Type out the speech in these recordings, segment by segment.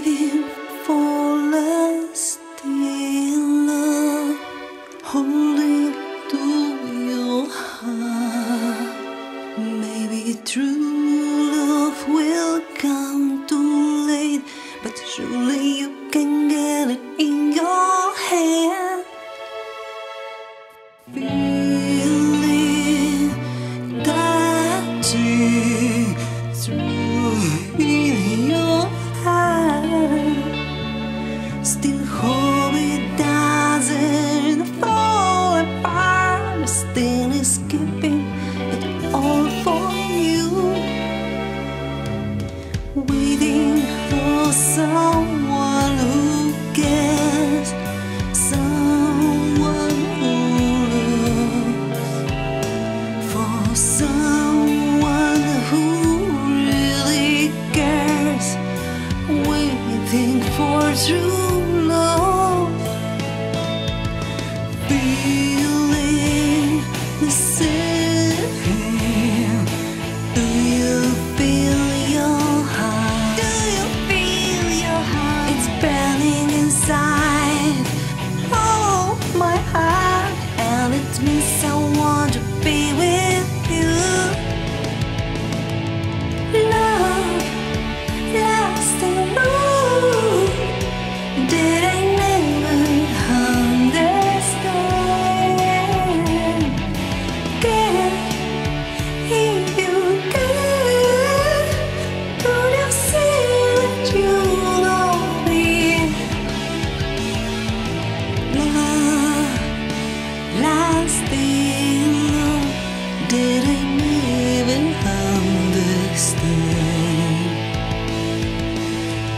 waiting for less still love, holding to your heart. Maybe true love will come too late, but surely you can get it in your hand. Feeling touching through in your heart. Still hope it doesn't fall apart. Still is keeping it all for you. Waiting for someone who cares, someone who loves, for someone who really cares. Waiting for true love, feeling the same. Do you feel your heart? Do you feel your heart? It's burning inside. Oh, my heart, and it means I want to be with you. Love, lasting love that I never understand. Can if you can, could you see that you love me? Love, lasting love that I never understand.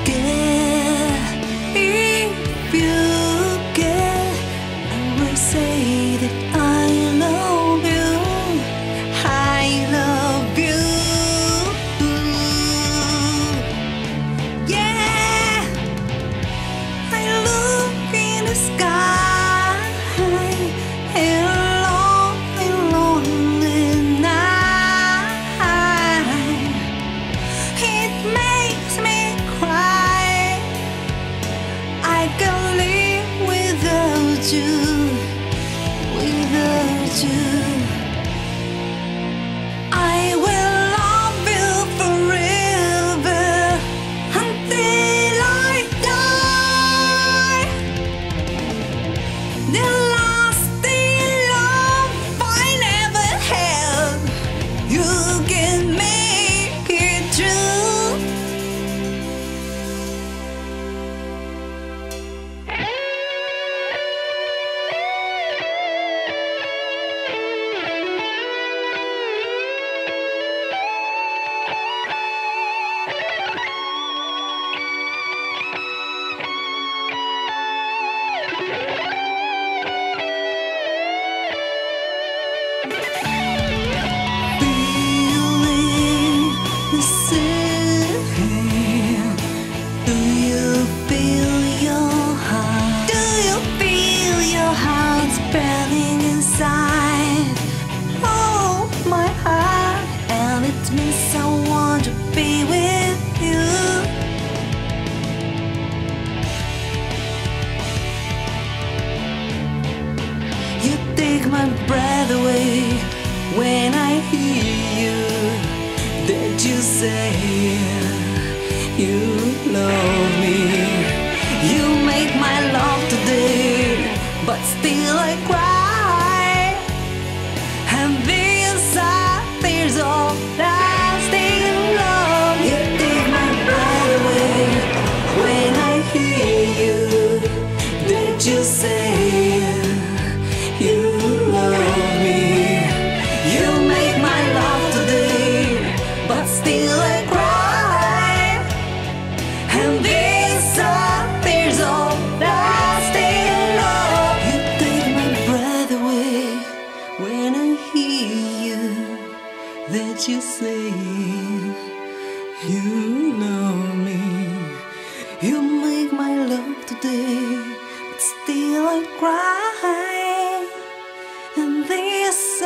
Care, if you care, I will say that I love you. I love you. Yeah, I look in the sky alone, lonely night. It makes me cry. I can't live without you, without you. I will love you forever until I die. The lasting love I never had, you can make it true. Feeling the same. Do you feel your heart? Do you feel your heart burning inside? Oh, my heart, and it means I want to be with you. You take my breath away when I hear you. That you say you love me. You make my love today, but still I cry. And these are tears of lasting love. You take my breath away when I hear you. That you say you love me. You make my love today, but still I cry. And these are tears of lasting love. You take my breath away when I hear you. That you say you love me. You make my love today, but still I cry. And these